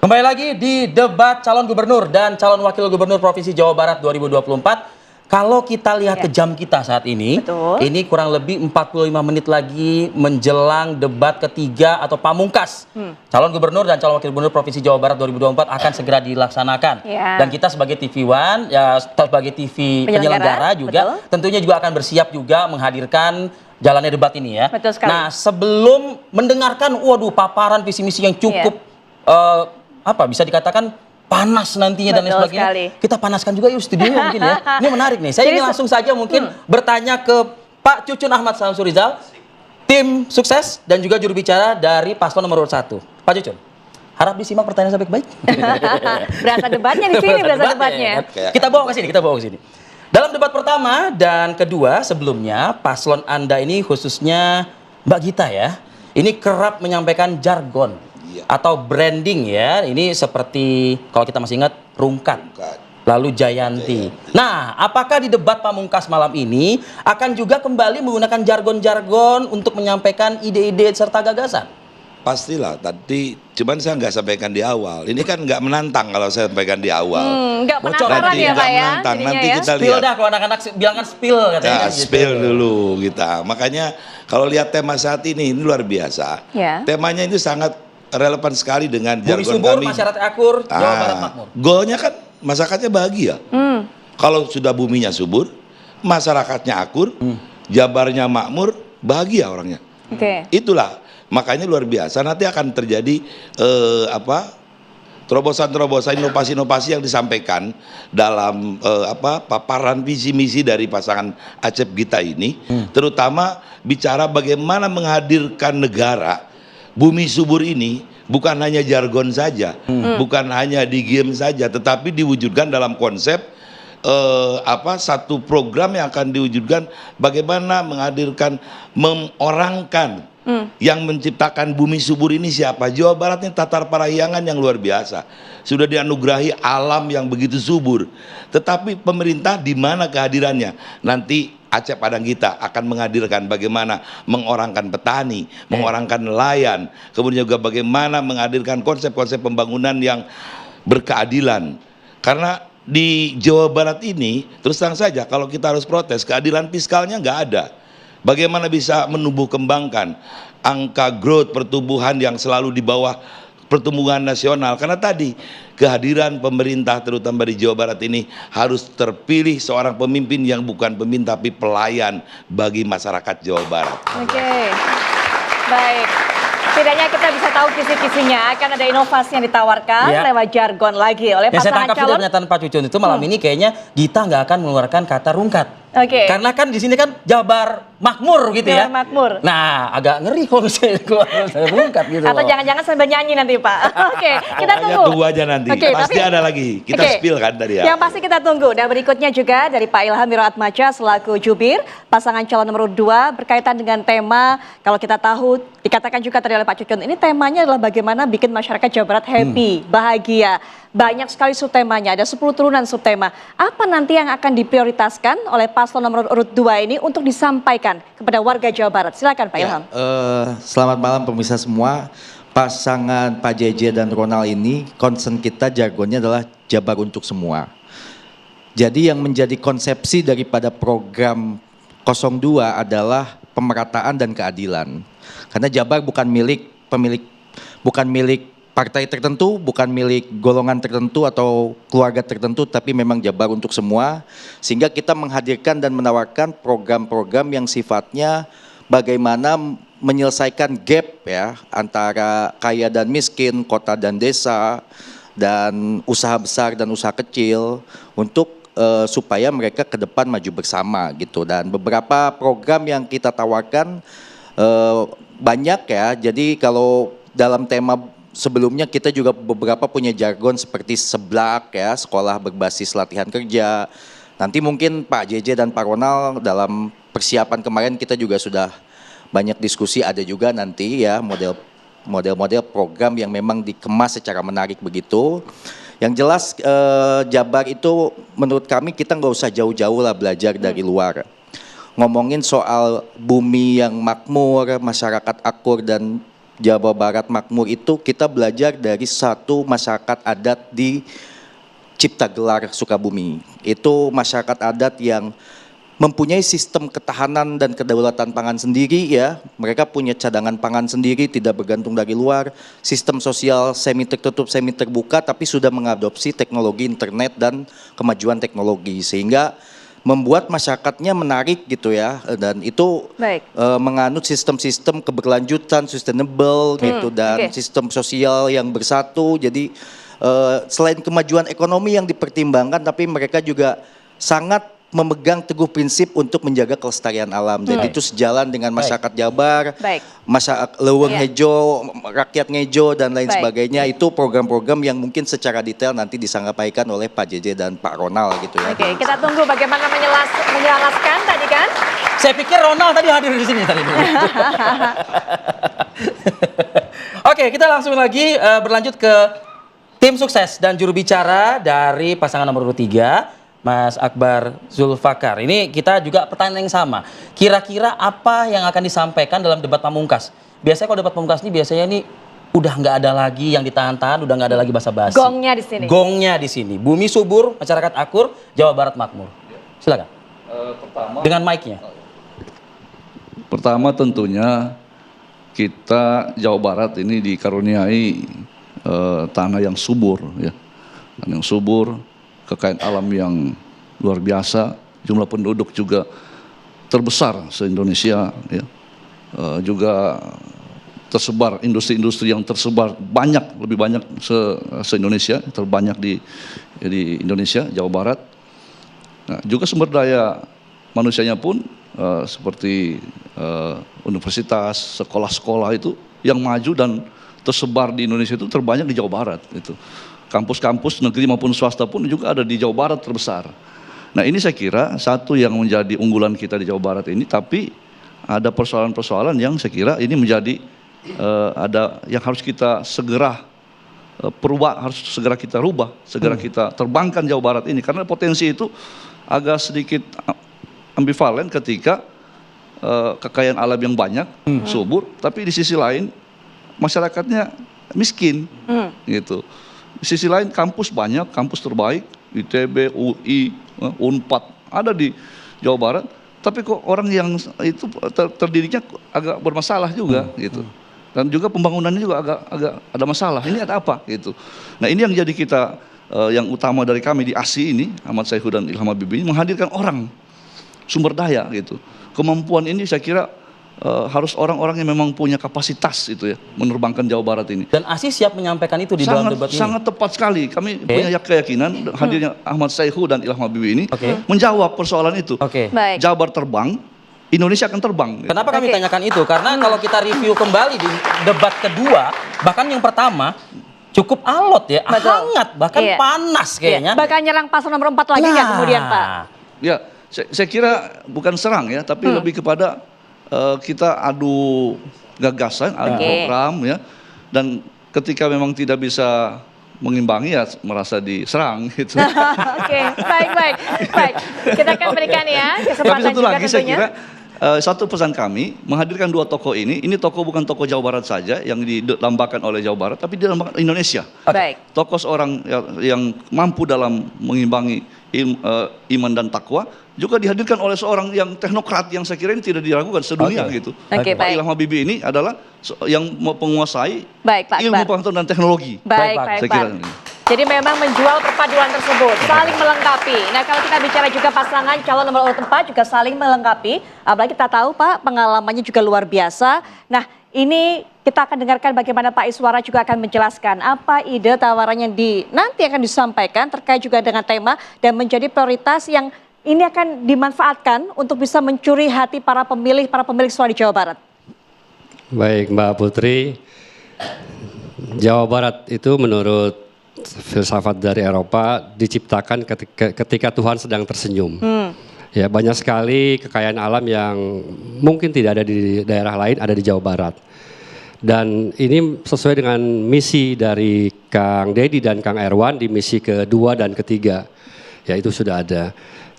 Kembali lagi di debat calon gubernur dan calon wakil gubernur Provinsi Jawa Barat 2024. Kalau kita lihat ke jam kita saat ini, ini kurang lebih 45 menit lagi menjelang debat ketiga atau pamungkas. Calon gubernur dan calon wakil gubernur Provinsi Jawa Barat 2024 akan segera dilaksanakan. Dan kita sebagai TV One, ya sebagai TV penyelenggara juga, tentunya juga akan bersiap juga menghadirkan jalannya debat ini ya. Nah, sebelum mendengarkan, waduh, paparan visi misi yang cukup bisa dikatakan panas nantinya dan lain sebagainya. Kita panaskan juga yuk studio mungkin ya. Ini menarik nih. Saya ingin langsung saja mungkin bertanya ke Pak Cucun Ahmad Samsurizal, tim sukses dan juga juru bicara dari paslon nomor 1. Pak Cucun, harap disimak pertanyaan saya baik-baik. Berasa debatnya di sini, berasa debatnya. Kita bawa ke sini, Dalam debat pertama dan kedua sebelumnya, paslon Anda ini khususnya Mbak Gita ya, ini kerap menyampaikan jargon atau branding ya. Ini seperti kalau kita masih ingat Rungkat, lalu Jayanti. Nah, apakah di debat pamungkas malam ini akan juga kembali menggunakan jargon-jargon untuk menyampaikan ide-ide serta gagasan? Pastilah, tadi cuman saya nggak sampaikan di awal. Ini kan nggak menantang kalau saya sampaikan di awal. Nggak penasaran ya Pak ya? Nanti kita lihat. Spill dah, kalau anak-anak bilang kan spill katanya. Ya, spill dulu kita. Makanya kalau lihat tema saat ini luar biasa. Temanya itu sangat relevan sekali dengan jargon subur, kami. masyarakat akur, Jawa Barat makmur. Goalnya kan masyarakatnya bahagia. Kalau sudah buminya subur, masyarakatnya akur, Jabarnya makmur, bahagia orangnya. Itulah makanya luar biasa. Nanti akan terjadi terobosan-terobosan, inovasi-inovasi yang disampaikan dalam paparan visi misi dari pasangan Acep Gita ini, terutama bicara bagaimana menghadirkan negara. Bumi subur ini bukan hanya jargon saja, bukan hanya di game saja, tetapi diwujudkan dalam konsep satu program yang akan diwujudkan bagaimana menghadirkan, mengorangkan yang menciptakan bumi subur ini siapa? Jawa Barat ini tatar parahyangan yang luar biasa, sudah dianugerahi alam yang begitu subur, tetapi pemerintah di mana kehadirannya? Nanti Acep Padang Gita akan menghadirkan bagaimana mengorangkan petani, mengorangkan nelayan, kemudian juga bagaimana menghadirkan konsep-konsep pembangunan yang berkeadilan. Karena di Jawa Barat ini, terus terang saja kalau kita harus protes, keadilan fiskalnya nggak ada. Bagaimana bisa menumbuh kembangkan angka growth pertumbuhan yang selalu di bawah pertumbuhan nasional, karena tadi kehadiran pemerintah terutama di Jawa Barat ini harus terpilih seorang pemimpin yang bukan pemimpin tapi pelayan bagi masyarakat Jawa Barat. Baik. Setidaknya kita bisa tahu kisi-kisinya akan ada inovasi yang ditawarkan lewat jargon lagi oleh pasangan calon. Saya tangkap sudah pernyataan Pak Cucun itu malam ini kayaknya Gita nggak akan mengeluarkan kata Rungkat. Karena kan di sini kan Jabar makmur gitu ya. Makmur. Nah, agak ngeri kalau misalnya keluar Rungkat gitu. Atau jangan-jangan sambil nyanyi nanti Pak. Kita tunggu. Tunggu aja nanti. Pasti ada lagi. Kita spill kan tadi ya. Yang pasti kita tunggu. Dan berikutnya juga dari Pak Ilham Wiroatmaja selaku jubir pasangan calon nomor 2 berkaitan dengan tema, kalau kita tahu dikatakan juga tadi oleh Pak Cucun, ini temanya adalah bagaimana bikin masyarakat Jawa Barat happy, bahagia. Banyak sekali subtemanya, ada 10 turunan subtema. Apa nanti yang akan diprioritaskan oleh paslon nomor urut 2 ini untuk disampaikan kepada warga Jawa Barat? Silakan Pak Ilham. Selamat malam pemirsa semua. Pasangan Pak JJ dan Ronald ini, concern kita jargonnya adalah Jabar untuk semua. Jadi yang menjadi konsepsi daripada program 02 adalah pemerataan dan keadilan. Karena Jabar bukan milik partai tertentu, bukan milik golongan tertentu atau keluarga tertentu, tapi memang Jabar untuk semua. Sehingga kita menghadirkan dan menawarkan program-program yang sifatnya bagaimana menyelesaikan gap ya antara kaya dan miskin, kota dan desa, dan usaha besar dan usaha kecil untuk supaya mereka ke depan maju bersama gitu. Dan beberapa program yang kita tawarkan banyak ya. Jadi kalau dalam tema sebelumnya kita juga beberapa punya jargon seperti seblak ya, sekolah berbasis latihan kerja. Nanti mungkin Pak JJ dan Pak Ronald dalam persiapan kemarin kita juga sudah banyak diskusi, ada juga nanti ya model-model program yang memang dikemas secara menarik begitu. Yang jelas Jabar itu menurut kami kita nggak usah jauh-jauh lah belajar dari luar. Ngomongin soal bumi yang makmur, masyarakat akur dan Jawa Barat Makmur itu kita belajar dari satu masyarakat adat di Ciptagelar, Sukabumi. Itu masyarakat adat yang mempunyai sistem ketahanan dan kedaulatan pangan sendiri ya. Mereka punya cadangan pangan sendiri, tidak bergantung dari luar. Sistem sosial semi tertutup, semi terbuka, tapi sudah mengadopsi teknologi internet dan kemajuan teknologi. Sehingga membuat masyarakatnya menarik gitu ya. Dan itu menganut sistem-sistem keberlanjutan, sustainable gitu. Dan sistem sosial yang bersatu. Jadi selain kemajuan ekonomi yang dipertimbangkan, tapi mereka juga sangat memegang teguh prinsip untuk menjaga kelestarian alam. Jadi itu sejalan dengan masyarakat Jabar, masyarakat Leuweung Hejo, rakyat Ngejo dan lain sebagainya. Itu program-program yang mungkin secara detail nanti disampaikan oleh Pak JJ dan Pak Ronald gitu ya. Oke, kita tunggu bagaimana menjelaskan tadi kan. Saya pikir Ronald tadi hadir di sini tadi. Oke, kita langsung lagi berlanjut ke tim sukses dan juru bicara dari pasangan nomor 3. Mas Akbar Zulfakar. Ini kita juga pertanyaan yang sama. Kira-kira apa yang akan disampaikan dalam debat pamungkas? Biasanya kalau debat pamungkas ini biasanya nih udah nggak ada lagi yang ditahan-tahan, udah nggak ada lagi basa-basi. Gongnya di sini. Gongnya di sini. Bumi subur, masyarakat akur, Jawa Barat makmur. Silakan. Dengan mic-nya. Pertama tentunya kita Jawa Barat ini dikaruniai tanah yang subur ya. Tanah yang subur, kekayaan alam yang luar biasa, jumlah penduduk juga terbesar se-Indonesia, ya. Juga tersebar industri-industri yang tersebar banyak, lebih banyak se-Indonesia, terbanyak di Indonesia, Jawa Barat. Nah, juga sumber daya manusianya pun seperti universitas, sekolah-sekolah itu yang maju dan tersebar di Indonesia itu terbanyak di Jawa Barat itu. Kampus-kampus negeri maupun swasta pun juga ada di Jawa Barat terbesar. Nah ini saya kira satu yang menjadi unggulan kita di Jawa Barat ini, tapi ada persoalan-persoalan yang saya kira ini menjadi ada yang harus kita segera harus segera kita rubah, segera kita terbangkan Jawa Barat ini. Karena potensi itu agak sedikit ambivalen ketika kekayaan alam yang banyak, subur, tapi di sisi lain masyarakatnya miskin, gitu. Di sisi lain kampus banyak, kampus terbaik, ITB, UI, Unpad ada di Jawa Barat, tapi kok orang yang itu terdidiknya agak bermasalah juga, gitu. Dan juga pembangunannya juga agak ada masalah. Ini ada apa, gitu. Nah ini yang jadi kita yang utama dari kami di ASI ini, Ahmad Saihu dan Ilham Habibie, menghadirkan orang, sumber daya, gitu. Kemampuan ini saya kira harus orang-orang yang memang punya kapasitas itu ya, menerbangkan Jawa Barat ini. Dan ASI siap menyampaikan itu di dalam debat ini? Sangat tepat sekali. Kami punya keyakinan hadirnya Ahmad Saihu dan Ilham Habibie ini menjawab persoalan itu. Jabar terbang, Indonesia akan terbang. Kenapa kami tanyakan itu? Karena kalau kita review kembali di debat kedua, bahkan yang pertama cukup alot ya, hangat, bahkan panas kayaknya. Bahkan nyerang paslon nomor 4 lagi nggak kemudian Pak? Ya, saya kira bukan serang ya, tapi lebih kepada kita adu gagasan, adu program ya, dan ketika memang tidak bisa mengimbangi ya merasa diserang gitu. Baik. Kita akan berikan ya kesempatan. Tapi satu juga lagi tentunya. saya kira satu pesan kami menghadirkan dua tokoh ini tokoh bukan tokoh Jawa Barat saja yang dilambangkan oleh Jawa Barat, tapi dilambangkan Indonesia. Tokoh seorang yang mampu dalam mengimbangi iman dan takwa, juga dihadirkan oleh seorang yang teknokrat yang saya kira ini tidak diragukan sedunia gitu. Pak Ilham Habibie ini adalah yang menguasai ilmu pengetahuan dan teknologi. Baik. Saya kira. Jadi memang menjual perpaduan tersebut, saling melengkapi. Nah kalau kita bicara juga pasangan calon nomor urut 4 juga saling melengkapi. Apalagi kita tahu Pak pengalamannya juga luar biasa. Nah ini kita akan dengarkan bagaimana Pak Iswara juga akan menjelaskan apa ide tawaran yang nanti akan disampaikan terkait juga dengan tema dan menjadi prioritas yang ini akan dimanfaatkan untuk bisa mencuri hati para pemilih suara di Jawa Barat. Baik Mbak Putri, Jawa Barat itu menurut filsafat dari Eropa diciptakan ketika Tuhan sedang tersenyum. Ya banyak sekali kekayaan alam yang mungkin tidak ada di daerah lain, ada di Jawa Barat. Dan ini sesuai dengan misi dari Kang Dedi dan Kang Erwan di misi kedua dan ketiga. Ya itu sudah ada.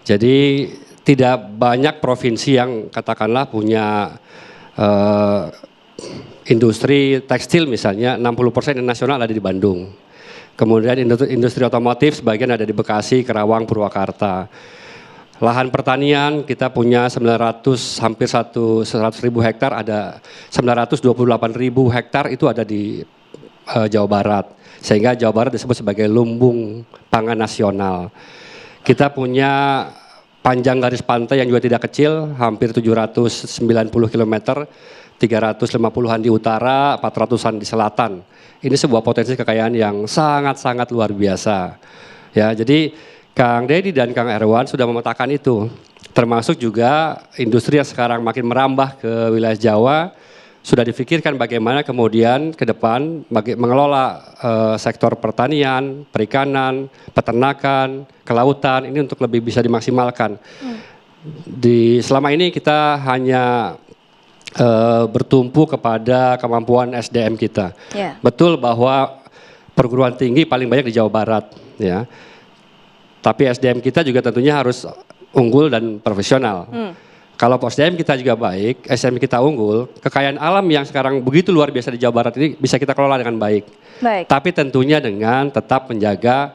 Jadi tidak banyak provinsi yang katakanlah punya industri tekstil misalnya 60% yang nasional ada di Bandung. Kemudian industri otomotif sebagian ada di Bekasi, Karawang, Purwakarta. Lahan pertanian kita punya 100 ribu hektar, ada 928 ribu hektar itu ada di Jawa Barat. Sehingga Jawa Barat disebut sebagai lumbung pangan nasional. Kita punya panjang garis pantai yang juga tidak kecil, hampir 790 km, 350-an di utara, 400-an di selatan. Ini sebuah potensi kekayaan yang sangat-sangat luar biasa. Ya, jadi Kang Deddy dan Kang Erwan sudah memetakan itu. Termasuk juga industri yang sekarang makin merambah ke wilayah Jawa, sudah difikirkan bagaimana kemudian ke depan mengelola sektor pertanian, perikanan, peternakan, kelautan ini untuk lebih bisa dimaksimalkan. Selama ini kita hanya bertumpu kepada kemampuan SDM kita. Yeah. Betul bahwa perguruan tinggi paling banyak di Jawa Barat, ya. Tapi SDM kita juga tentunya harus unggul dan profesional. Kalau SDM kita juga baik, SDM kita unggul, kekayaan alam yang sekarang begitu luar biasa di Jawa Barat ini bisa kita kelola dengan baik. Tapi tentunya dengan tetap menjaga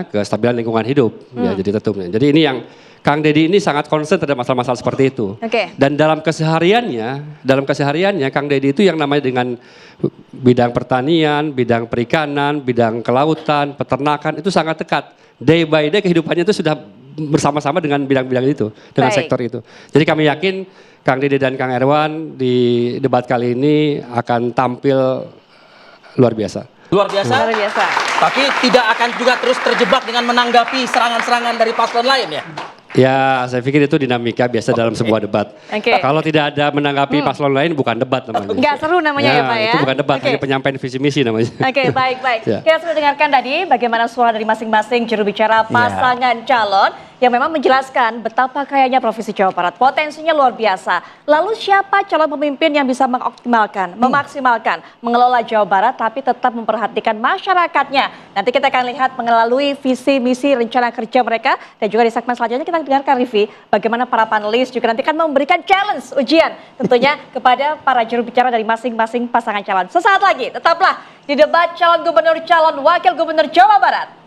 kestabilan lingkungan hidup. Ya, jadi tentunya. Jadi ini yang Kang Deddy ini sangat concern terhadap masalah-masalah seperti itu. Dan dalam kesehariannya Kang Deddy itu yang namanya dengan bidang pertanian, bidang perikanan, bidang kelautan, peternakan itu sangat dekat. Day by day kehidupannya itu sudah bersama-sama dengan bidang-bidang itu, dengan sektor itu. Jadi kami yakin Kang Deddy dan Kang Erwan di debat kali ini akan tampil luar biasa. Luar biasa. Luar biasa. Tapi tidak akan juga terus terjebak dengan menanggapi serangan-serangan dari paslon lain ya? Ya, saya pikir itu dinamika biasa dalam sebuah debat. Kalau tidak ada menanggapi paslon lain bukan debat namanya. Enggak seru namanya ya Pak ya? Itu bukan debat, hanya penyampaian visi misi namanya. Baik. Kita sudah dengarkan tadi bagaimana suara dari masing-masing juru bicara pasangan calon yang memang menjelaskan betapa kayanya Provinsi Jawa Barat. Potensinya luar biasa. Lalu siapa calon pemimpin yang bisa mengoptimalkan, memaksimalkan, mengelola Jawa Barat tapi tetap memperhatikan masyarakatnya. Nanti kita akan lihat melalui visi, misi, rencana kerja mereka. Dan juga di segmen selanjutnya kita dengarkan Rivi, bagaimana para panelis juga nanti akan memberikan challenge, ujian tentunya kepada para juru bicara dari masing-masing pasangan calon. Sesaat lagi, tetaplah di debat calon gubernur, calon wakil gubernur Jawa Barat.